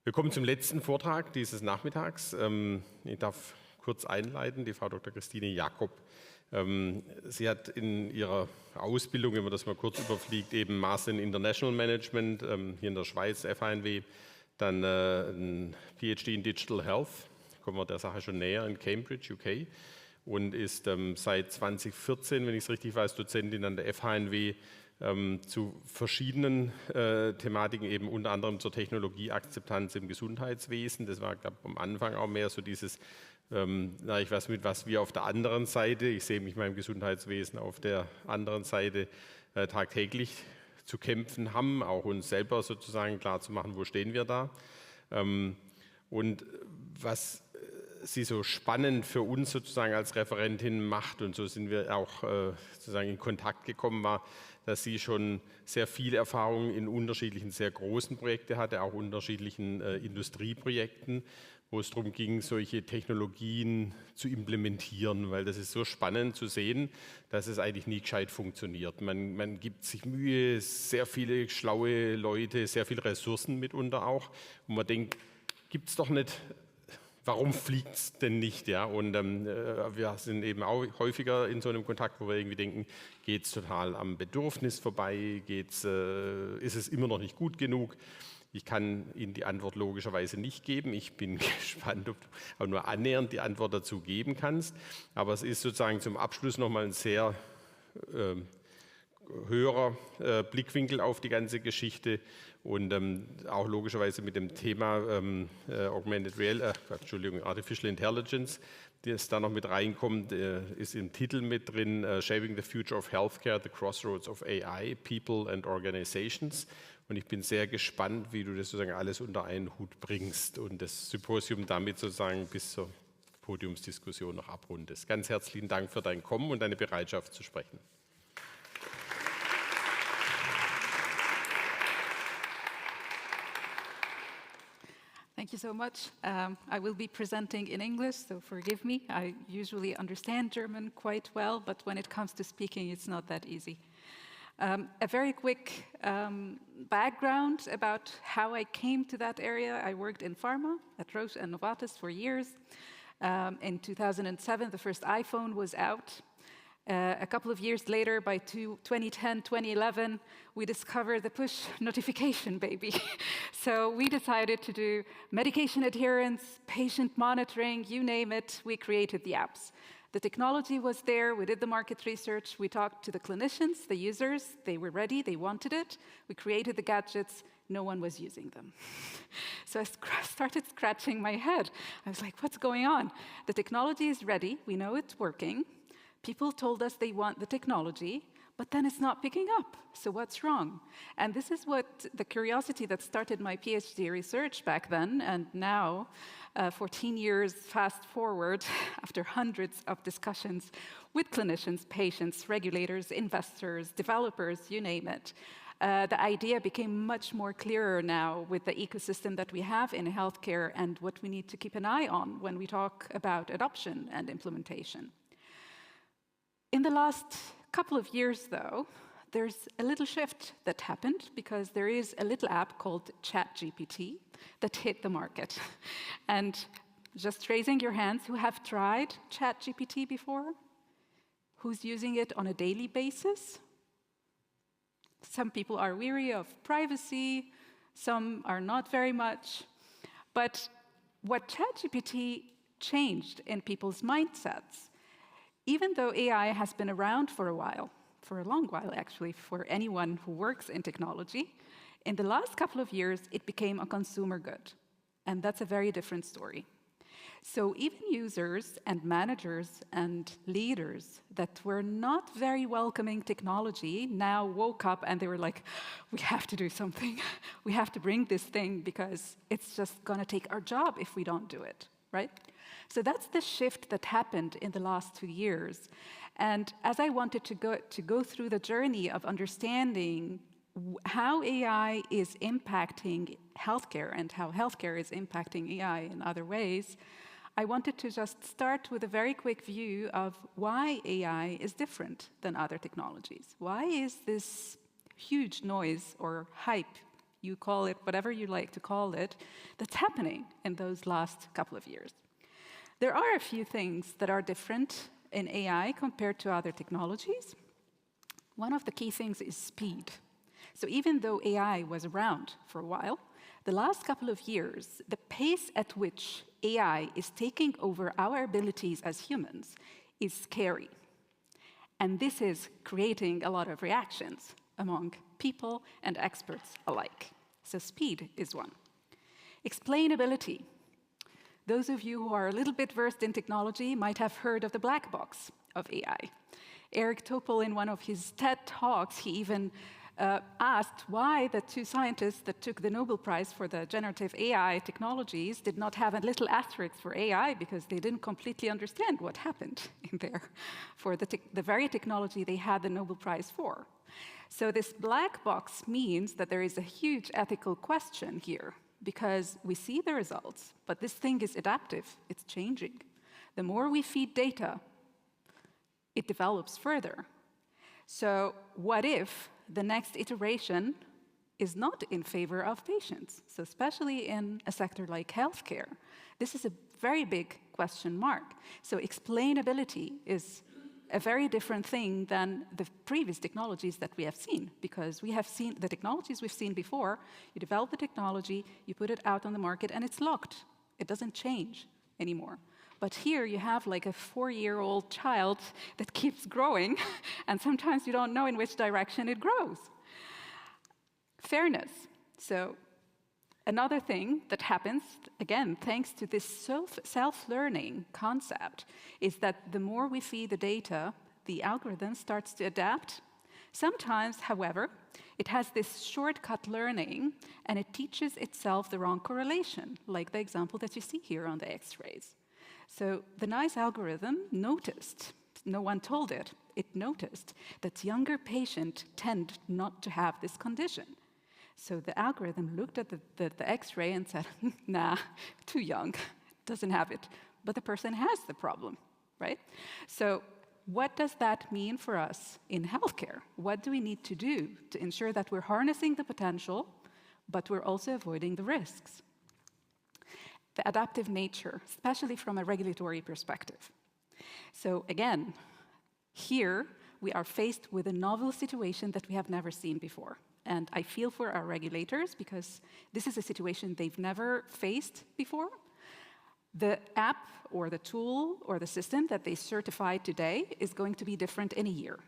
Wir kommen zum letzten Vortrag dieses Nachmittags. Ich darf kurz einleiten, die Frau Dr. Christine Jakob. Sie hat in ihrer Ausbildung, wenn man das mal kurz überfliegt, eben Master in International Management, hier in der Schweiz, FHNW, dann ein PhD in Digital Health, kommen wir der Sache schon näher, in Cambridge, UK, und ist seit 2014, wenn ich es richtig weiß, Dozentin an der FHNW zu verschiedenen Thematiken, eben unter anderem zur Technologieakzeptanz im Gesundheitswesen. Das war, glaube ich, am Anfang auch mehr so dieses, ich weiß mit was wir auf der anderen Seite, ich sehe mich mal im Gesundheitswesen auf der anderen Seite tagtäglich zu kämpfen haben, auch uns selber sozusagen klar zu machen, wo stehen wir da. Und was sie so spannend für uns sozusagen als Referentin macht, und so sind wir auch sozusagen in Kontakt gekommen, war, dass sie schon sehr viel Erfahrung in unterschiedlichen, sehr großen Projekten hatte, auch unterschiedlichen Industrieprojekten, wo es darum ging, solche Technologien zu implementieren, weil das ist so spannend zu sehen, dass es eigentlich nie gescheit funktioniert. Man gibt sich Mühe, sehr viele schlaue Leute, sehr viele Ressourcen mitunter auch, und man denkt, gibt es doch nicht. Warum fliegt es denn nicht? Ja? Und wir sind eben auch häufiger in so einem Kontakt, wo wir irgendwie denken, geht es total am Bedürfnis vorbei, ist es immer noch nicht gut genug? Ich kann Ihnen die Antwort logischerweise nicht geben. Ich bin gespannt, ob du auch nur annähernd die Antwort dazu geben kannst. Aber es ist sozusagen zum Abschluss nochmal ein sehr höherer Blickwinkel auf die ganze Geschichte und auch logischerweise mit dem Thema Artificial Intelligence, das da noch mit reinkommt, ist im Titel mit drin, Shaping the Future of Healthcare, the Crossroads of AI, People and Organizations. Und ich bin sehr gespannt, wie du das sozusagen alles unter einen Hut bringst und das Symposium damit sozusagen bis zur Podiumsdiskussion noch abrundest. Ganz herzlichen Dank für dein Kommen und deine Bereitschaft zu sprechen. Thank you so much. I will be presenting in English, so forgive me. I usually understand German quite well, but when it comes to speaking, it's not that easy. A very quick background about how I came to that area. I worked in pharma at Roche and Novartis for years. In 2007, the first iPhone was out. A couple of years later, by 2010, 2011, we discovered the push notification baby. So we decided to do medication adherence, patient monitoring, you name it, we created the apps. The technology was there, we did the market research, we talked to the clinicians, the users, they were ready, they wanted it. We created the gadgets, no one was using them. So I started scratching my head. I was like, what's going on? The technology is ready, we know it's working. People told us they want the technology, but then it's not picking up. So what's wrong? And this is what the curiosity that started my PhD research back then, and now, 14 years fast forward, after hundreds of discussions with clinicians, patients, regulators, investors, developers, you name it, the idea became much more clearer now with the ecosystem that we have in healthcare and what we need to keep an eye on when we talk about adoption and implementation. In the last couple of years, though, there's a little shift that happened because there is a little app called ChatGPT that hit the market. And just raising your hands, who have tried ChatGPT before? Who's using it on a daily basis? Some people are weary of privacy, some are not very much. But what ChatGPT changed in people's mindsets, even though AI has been around for a while, for a long while actually, for anyone who works in technology, in the last couple of years, it became a consumer good. And that's a very different story. So even users and managers and leaders that were not very welcoming technology now woke up and they were like, we have to do something. We have to bring this thing because it's just going to take our job if we don't do it, right? So that's the shift that happened in the last 2 years. And as I wanted to go through the journey of understanding how AI is impacting healthcare and how healthcare is impacting AI in other ways, I wanted to just start with a very quick view of why AI is different than other technologies. Why is this huge noise or hype you call it whatever you like to call it, that's happening in those last couple of years. There are a few things that are different in AI compared to other technologies. One of the key things is speed. So even though AI was around for a while, the last couple of years, the pace at which AI is taking over our abilities as humans is scary. And this is creating a lot of reactions among people and experts alike. So speed is one. Explainability. Those of you who are a little bit versed in technology might have heard of the black box of AI. Eric Topol, in one of his TED Talks, he even asked why the two scientists that took the Nobel Prize for the generative AI technologies did not have a little asterisk for AI, because they didn't completely understand what happened in there for the very technology they had the Nobel Prize for. So this black box means that there is a huge ethical question here, because we see the results, but this thing is adaptive, it's changing. The more we feed data, it develops further. So what if the next iteration is not in favor of patients? So especially in a sector like healthcare, this is a very big question mark. So explainability is a very different thing than the previous technologies that we have seen, because we have seen the technologies we've seen before. You develop the technology, you put it out on the market, and it's locked. It doesn't change anymore. But here you have like a 4-year-old child that keeps growing, and sometimes you don't know in which direction it grows. Fairness. So another thing that happens, again, thanks to this self-learning concept, is that the more we feed the data, the algorithm starts to adapt. Sometimes, however, it has this shortcut learning, and it teaches itself the wrong correlation, like the example that you see here on the X-rays. So the nice algorithm noticed, no one told it, it noticed that younger patients tend not to have this condition. So the algorithm looked at the X-ray and said, nah, too young, doesn't have it. But the person has the problem, right? So what does that mean for us in healthcare? What do we need to do to ensure that we're harnessing the potential, but we're also avoiding the risks? The adaptive nature, especially from a regulatory perspective. So again, here we are faced with a novel situation that we have never seen before. And I feel for our regulators, because this is a situation they've never faced before. The app or the tool or the system that they certify today is going to be different in a year.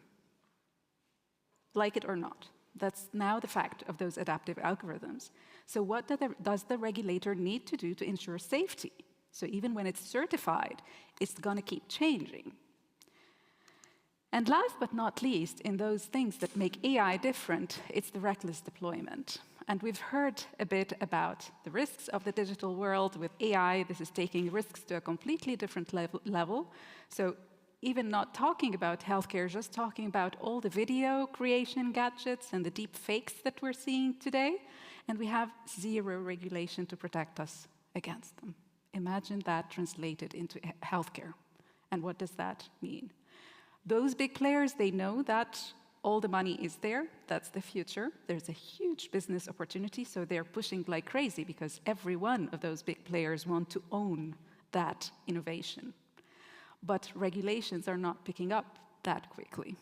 Like it or not. That's now the fact of those adaptive algorithms. So what does the regulator need to do to ensure safety? So even when it's certified, it's going to keep changing. And last but not least, in those things that make AI different, it's the reckless deployment. And we've heard a bit about the risks of the digital world with AI. This is taking risks to a completely different level. So even not talking about healthcare, just talking about all the video creation gadgets and the deep fakes that we're seeing today, and we have zero regulation to protect us against them. Imagine that translated into healthcare. And what does that mean? Those big players, they know that all the money is there. That's the future. There's a huge business opportunity, so they're pushing like crazy, because every one of those big players want to own that innovation. But regulations are not picking up that quickly.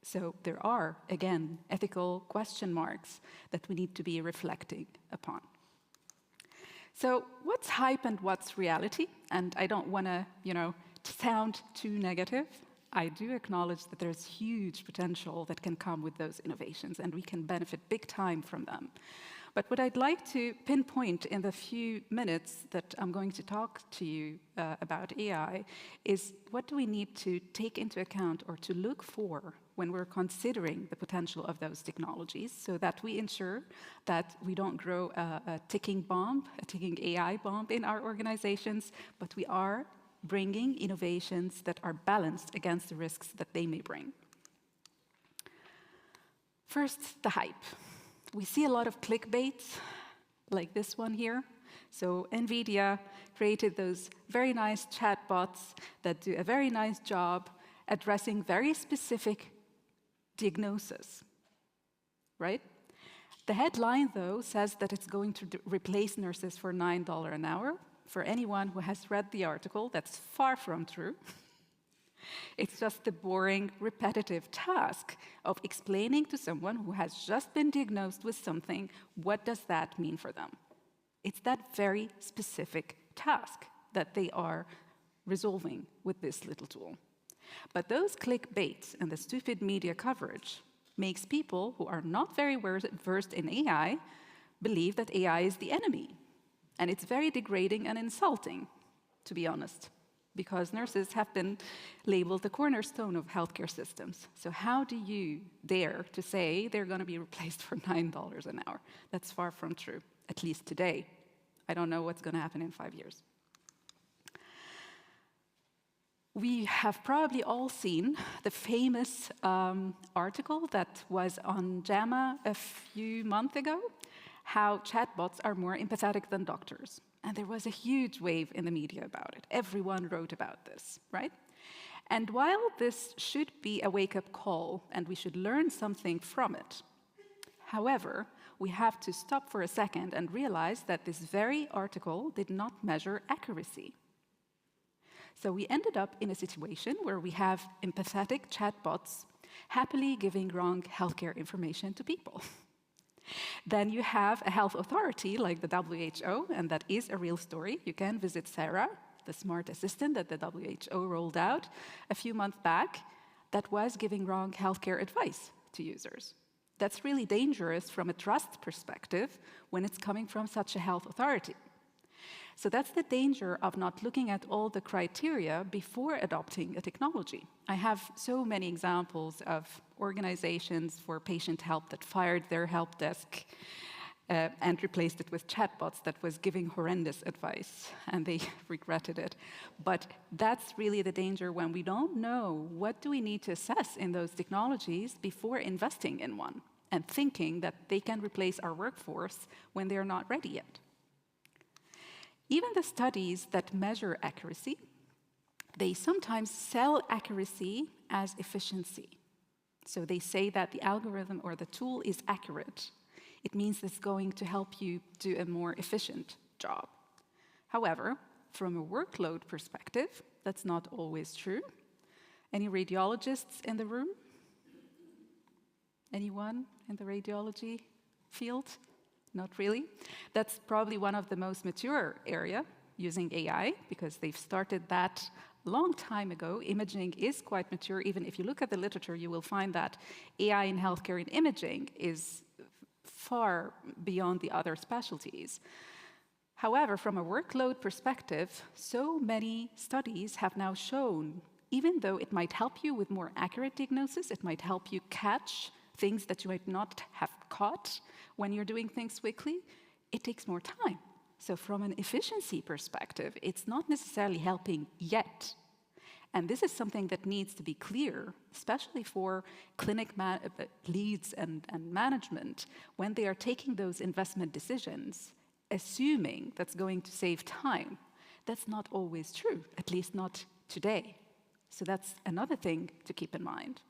So there are, again, ethical question marks that we need to be reflecting upon. So what's hype and what's reality? And I don't want to, sound too negative. I do acknowledge that there's huge potential that can come with those innovations, and we can benefit big time from them. But what I'd like to pinpoint in the few minutes that I'm going to talk to you about AI is, what do we need to take into account or to look for when we're considering the potential of those technologies, so that we ensure that we don't grow a ticking bomb, a ticking AI bomb in our organizations, but we are bringing innovations that are balanced against the risks that they may bring. First, the hype. We see a lot of clickbait, like this one here. So NVIDIA created those very nice chatbots that do a very nice job addressing very specific diagnosis, right? The headline, though, says that it's going to replace nurses for $9 an hour. For anyone who has read the article, that's far from true. It's just the boring, repetitive task of explaining to someone who has just been diagnosed with something, what does that mean for them? It's that very specific task that they are resolving with this little tool. But those clickbaits and the stupid media coverage makes people who are not very versed in AI believe that AI is the enemy. And it's very degrading and insulting, to be honest, because nurses have been labeled the cornerstone of healthcare systems. So how do you dare to say they're going to be replaced for $9 an hour? That's far from true, at least today. I don't know what's going to happen in 5 years. We have probably all seen the famous article that was on JAMA a few months ago, how chatbots are more empathetic than doctors. And there was a huge wave in the media about it. Everyone wrote about this, right? And while this should be a wake-up call, and we should learn something from it, however, we have to stop for a second and realize that this very article did not measure accuracy. So we ended up in a situation where we have empathetic chatbots happily giving wrong healthcare information to people. Then you have a health authority like the WHO, and that is a real story. You can visit Sarah, the smart assistant that the WHO rolled out a few months back, that was giving wrong healthcare advice to users. That's really dangerous from a trust perspective when it's coming from such a health authority. So that's the danger of not looking at all the criteria before adopting a technology. I have so many examples of organizations for patient help that fired their help desk and replaced it with chatbots that was giving horrendous advice, and they regretted it. But that's really the danger when we don't know what do we need to assess in those technologies before investing in one and thinking that they can replace our workforce when they're not ready yet. Even the studies that measure accuracy, they sometimes sell accuracy as efficiency. So they say that the algorithm or the tool is accurate. It means it's going to help you do a more efficient job. However, from a workload perspective, that's not always true. Any radiologists in the room? Anyone in the radiology field? Not really. That's probably one of the most mature area using AI, because they've started that a long time ago. Imaging is quite mature. Even if you look at the literature, you will find that AI in healthcare and imaging is far beyond the other specialties. However, from a workload perspective, so many studies have now shown, even though it might help you with more accurate diagnosis, it might help you catch things that you might not have caught when you're doing things quickly, it takes more time. So from an efficiency perspective, it's not necessarily helping yet. And this is something that needs to be clear, especially for clinic leads and management, when they are taking those investment decisions, assuming that's going to save time. That's not always true, at least not today. So that's another thing to keep in mind.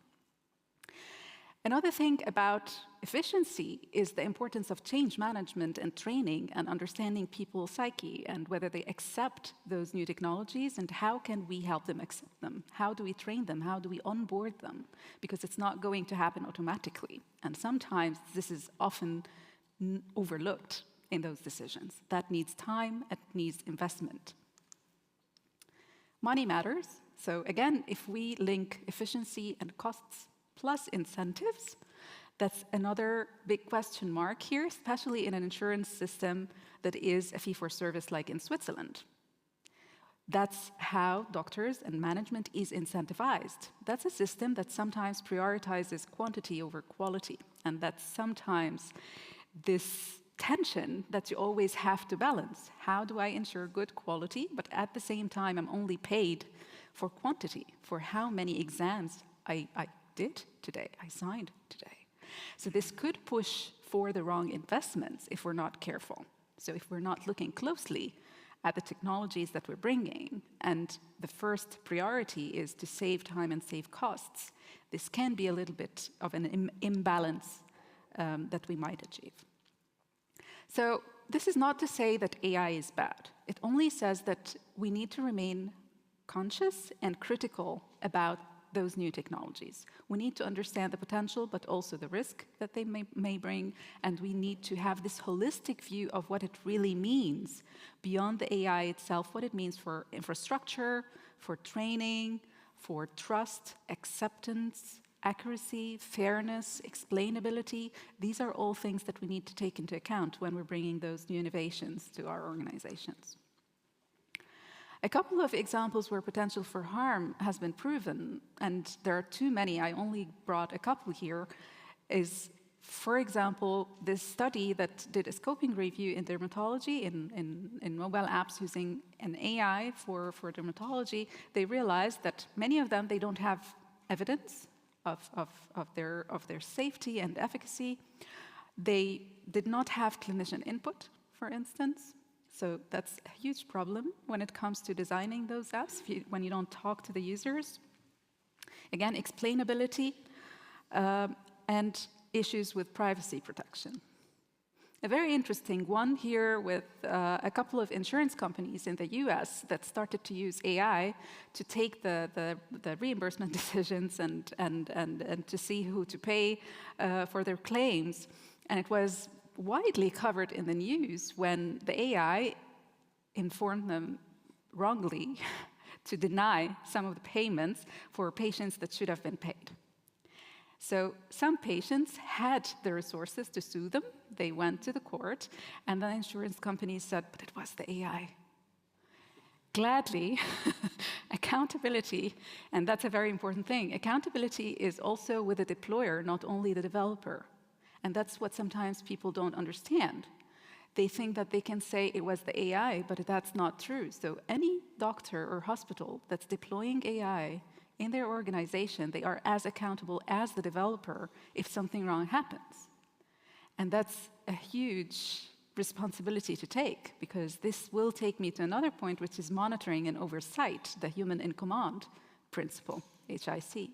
Another thing about efficiency is the importance of change management and training and understanding people's psyche and whether they accept those new technologies and how can we help them accept them? How do we train them? How do we onboard them? Because it's not going to happen automatically. And sometimes this is often overlooked in those decisions. That needs time, it needs investment. Money matters. So again, if we link efficiency and costs plus incentives, that's another big question mark here, especially in an insurance system that is a fee-for-service like in Switzerland. That's how doctors and management is incentivized. That's a system that sometimes prioritizes quantity over quality, and that's sometimes this tension that you always have to balance. How do I ensure good quality, but at the same time I'm only paid for quantity, for how many exams I did today, I signed today. So this could push for the wrong investments if we're not careful. So if we're not looking closely at the technologies that we're bringing, and the first priority is to save time and save costs, this can be a little bit of an imbalance that we might achieve. So this is not to say that AI is bad. It only says that we need to remain conscious and critical about those new technologies. We need to understand the potential, but also the risk that they may bring, and we need to have this holistic view of what it really means beyond the AI itself, what it means for infrastructure, for training, for trust, acceptance, accuracy, fairness, explainability. These are all things that we need to take into account when we're bringing those new innovations to our organizations. A couple of examples where potential for harm has been proven, and there are too many, I only brought a couple here, is, for example, this study that did a scoping review in dermatology in mobile apps using an AI for dermatology. They realized that many of them, they don't have evidence of their safety and efficacy. They did not have clinician input, for instance. So that's a huge problem when it comes to designing those apps, when you don't talk to the users. Again, explainability and issues with privacy protection. A very interesting one here with a couple of insurance companies in the US that started to use AI to take the reimbursement decisions and to see who to pay for their claims. And it was widely covered in the news when the AI informed them wrongly to deny some of the payments for patients that should have been paid. So some patients had the resources to sue them. They went to the court, and the insurance companies said, but it was the AI. Gladly, accountability, and that's a very important thing, accountability is also with the deployer, not only the developer. And that's what sometimes people don't understand. They think that they can say it was the AI, but that's not true. So any doctor or hospital that's deploying AI in their organization, they are as accountable as the developer if something wrong happens. And that's a huge responsibility to take, because this will take me to another point, which is monitoring and oversight, the human in command principle, HIC.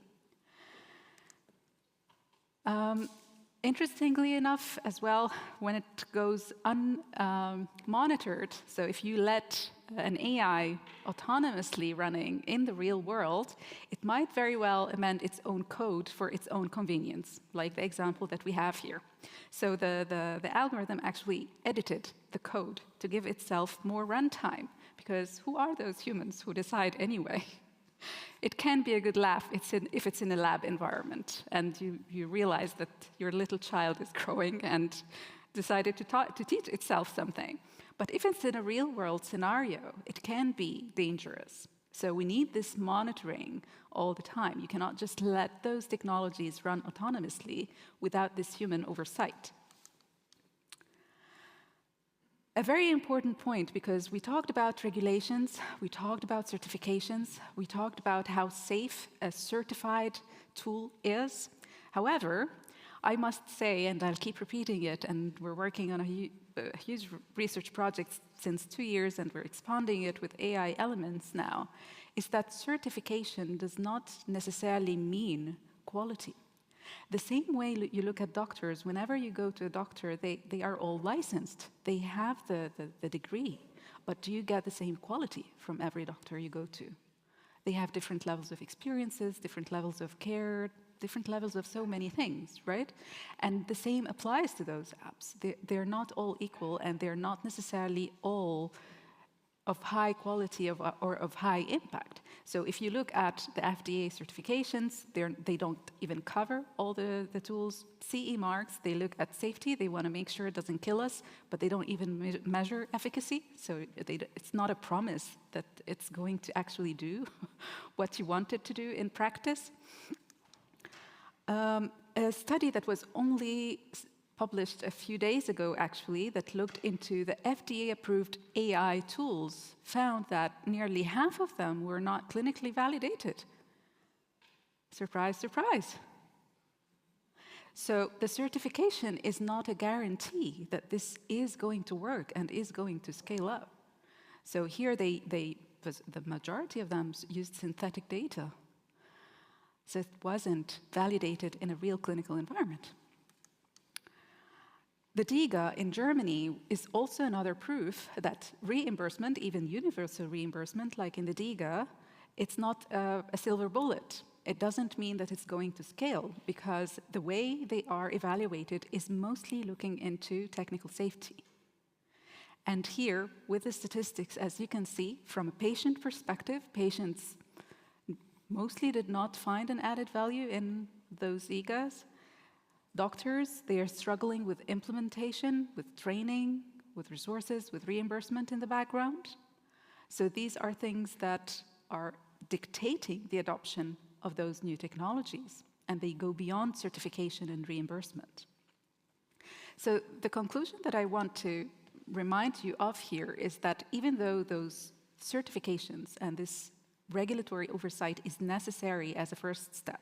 Interestingly enough, as well, when it goes unmonitored, so if you let an AI autonomously running in the real world, it might very well amend its own code for its own convenience, like the example that we have here. So the algorithm actually edited the code to give itself more runtime, because who are those humans who decide anyway? It can be a good laugh if it's in a lab environment and you realize that your little child is growing and decided to teach itself something. But if it's in a real-world scenario, it can be dangerous. So we need this monitoring all the time. You cannot just let those technologies run autonomously without this human oversight. A very important point, because we talked about regulations, we talked about certifications, we talked about how safe a certified tool is. However, I must say, and I'll keep repeating it, and we're working on a huge research project since 2 years, and we're expanding it with AI elements now, is that certification does not necessarily mean quality. The same way you look at doctors, whenever you go to a doctor, they are all licensed. They have the degree, but do you get the same quality from every doctor you go to? They have different levels of experiences, different levels of care, different levels of so many things, right? And the same applies to those apps. They're not all equal, and they're not necessarily all of high quality or of high impact. So if you look at the FDA certifications, they don't even cover all the tools. CE marks, they look at safety. They want to make sure it doesn't kill us, but they don't even measure efficacy. So it's not a promise that it's going to actually do what you want it to do in practice. A study that was only published a few days ago, actually, that looked into the FDA-approved AI tools, found that nearly half of them were not clinically validated. Surprise, surprise. So the certification is not a guarantee that this is going to work and is going to scale up. So here the majority of them used synthetic data. So it wasn't validated in a real clinical environment. The DIGA in Germany is also another proof that reimbursement, even universal reimbursement, like in the DIGA, it's not a silver bullet. It doesn't mean that it's going to scale, because the way they are evaluated is mostly looking into technical safety. And here, with the statistics, as you can see, from a patient perspective, patients mostly did not find an added value in those DIGAs. Doctors, they are struggling with implementation, with training, with resources, with reimbursement in the background. So these are things that are dictating the adoption of those new technologies, and they go beyond certification and reimbursement. So the conclusion that I want to remind you of here is that even though those certifications and this regulatory oversight is necessary as a first step,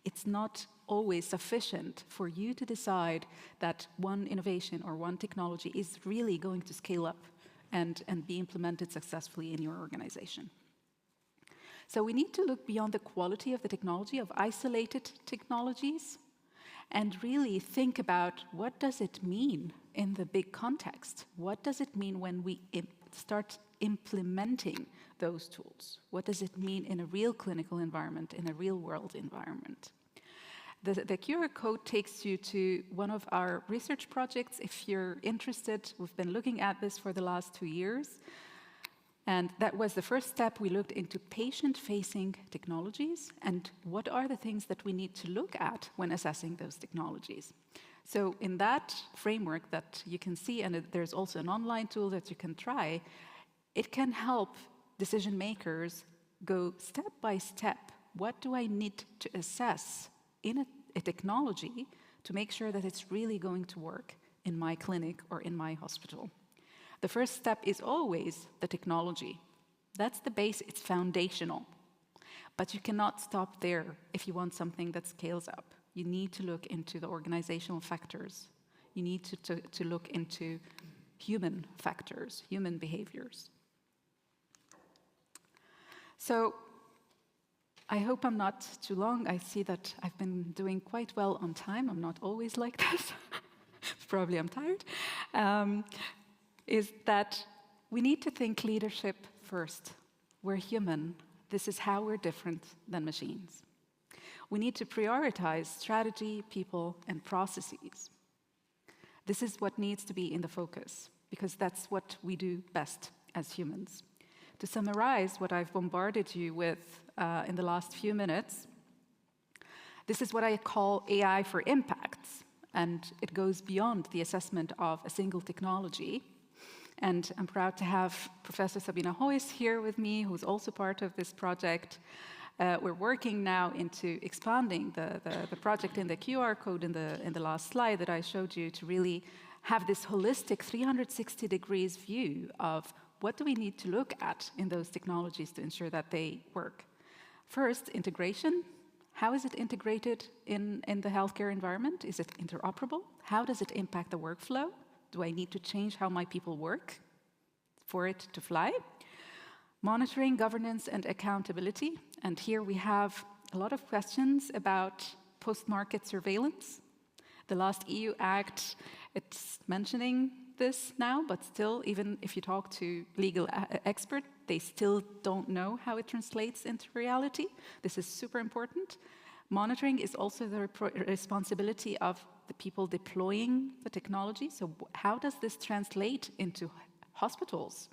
it's not always sufficient for you to decide that one innovation or one technology is really going to scale up and be implemented successfully in your organization. So we need to look beyond the quality of the technology, of isolated technologies, and really think about what does it mean in the big context? What does it mean when we start implementing those tools? What does it mean in a real clinical environment, in a real world environment? The QR code takes you to one of our research projects. If you're interested, we've been looking at this for the last 2 years. And that was the first step. We looked into patient-facing technologies and what are the things that we need to look at when assessing those technologies. So in that framework that you can see, and there's also an online tool that you can try, it can help decision makers go step by step. What do I need to assess in a technology to make sure that it's really going to work in my clinic or in my hospital? The first step is always the technology. That's the base, it's foundational. But you cannot stop there if you want something that scales up. You need to look into the organizational factors. You need to look into human factors, human behaviors. So I hope I'm not too long. I see that I've been doing quite well on time. I'm not always like this. Probably I'm tired. Is that we need to think leadership first. We're human. This is how we're different than machines. We need to prioritize strategy, people, and processes. This is what needs to be in the focus, because that's what we do best as humans. To summarize what I've bombarded you with in the last few minutes, this is what I call AI for impacts, and it goes beyond the assessment of a single technology. And I'm proud to have Professor Sabina Heus here with me, who's also part of this project. We're working now into expanding the project in the QR code in the last slide that I showed you to really have this holistic 360 degrees view of what do we need to look at in those technologies to ensure that they work. First, integration. How is it integrated in the healthcare environment? Is it interoperable? How does it impact the workflow? Do I need to change how my people work for it to fly? Monitoring, governance, and accountability. And here we have a lot of questions about post-market surveillance. The last EU Act, it's mentioning this now, but still, even if you talk to legal experts, they still don't know how it translates into reality. This is super important. Monitoring is also the responsibility of the people deploying the technology. So how does this translate into hospitals?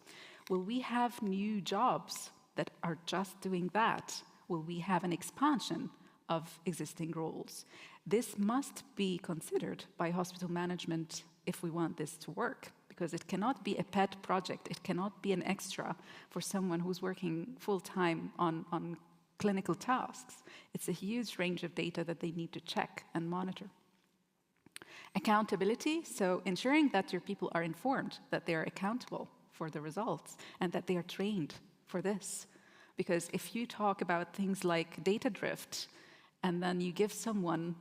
Will we have new jobs that are just doing that? Will we have an expansion of existing roles? This must be considered by hospital management if we want this to work, because it cannot be a pet project. It cannot be an extra for someone who's working full-time on clinical tasks. It's a huge range of data that they need to check and monitor. Accountability, so ensuring that your people are informed, that they are accountable for the results, and that they are trained for this. Because if you talk about things like data drift, and then you give someone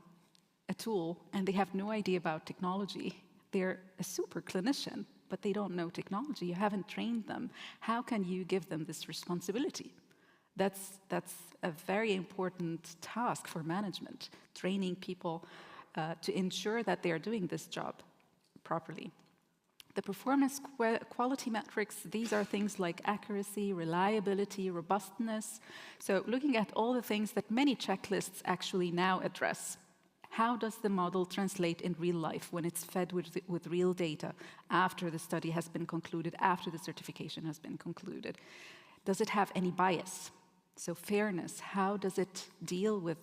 a tool and they have no idea about technology, they're a super clinician, but they don't know technology, you haven't trained them, how can you give them this responsibility? That's a very important task for management, training people to ensure that they are doing this job. properly. The performance quality metrics, these are things like accuracy, reliability, robustness. So looking at all the things that many checklists actually now address. How does the model translate in real life when it's fed with real data after the study has been concluded, after the certification has been concluded? Does it have any bias? So fairness, how does it deal with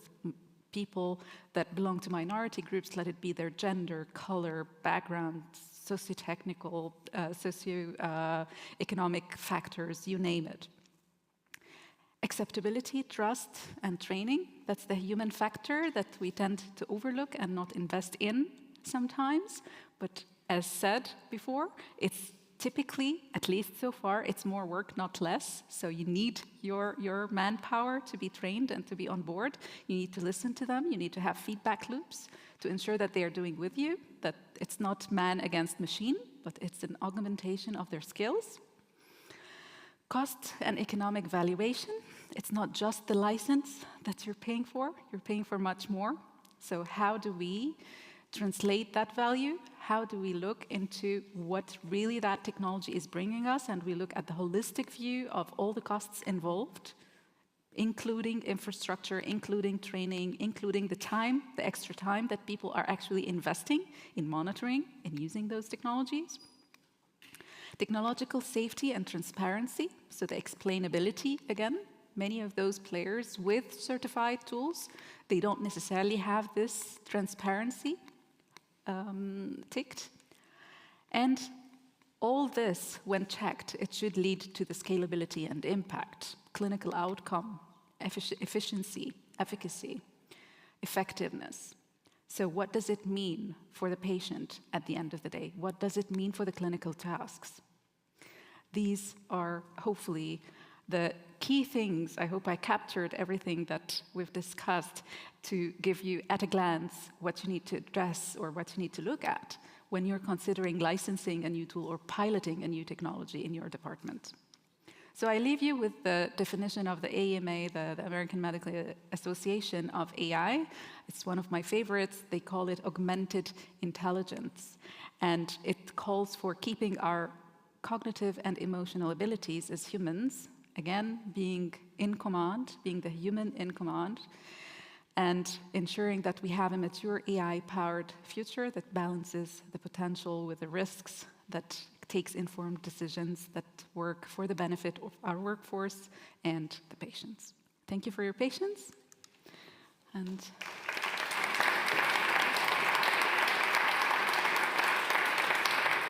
people that belong to minority groups, let it be their gender, color, background, socio-technical, socio-economic factors, you name it. Acceptability, trust, and training, that's the human factor that we tend to overlook and not invest in sometimes. But as said before, it's typically, at least so far, it's more work, not less. So you need your manpower to be trained and to be on board. You need to listen to them. You need to have feedback loops to ensure that they are doing with you, that it's not man against machine, but it's an augmentation of their skills. Cost and economic valuation. It's not just the license that you're paying for much more. So how do we translate that value? How do we look into what really that technology is bringing us? And we look at the holistic view of all the costs involved, including infrastructure, including training, including the time, the extra time that people are actually investing in monitoring and using those technologies. Technological safety and transparency, so the explainability again. Many of those players with certified tools, they don't necessarily have this transparency ticked. And all this, when checked, it should lead to the scalability and impact, clinical outcome, efficiency, efficacy, effectiveness. So what does it mean for the patient at the end of the day? What does it mean for the clinical tasks? These are hopefully the key things. I hope I captured everything that we've discussed to give you at a glance what you need to address or what you need to look at when you're considering licensing a new tool or piloting a new technology in your department. So I leave you with the definition of the AMA, the American Medical Association, of AI. It's one of my favorites. They call it augmented intelligence. And it calls for keeping our cognitive and emotional abilities as humans, again, being in command, being the human in command, and ensuring that we have a mature AI-powered future that balances the potential with the risks, that takes informed decisions that work for the benefit of our workforce and the patients. Thank you for your patience. And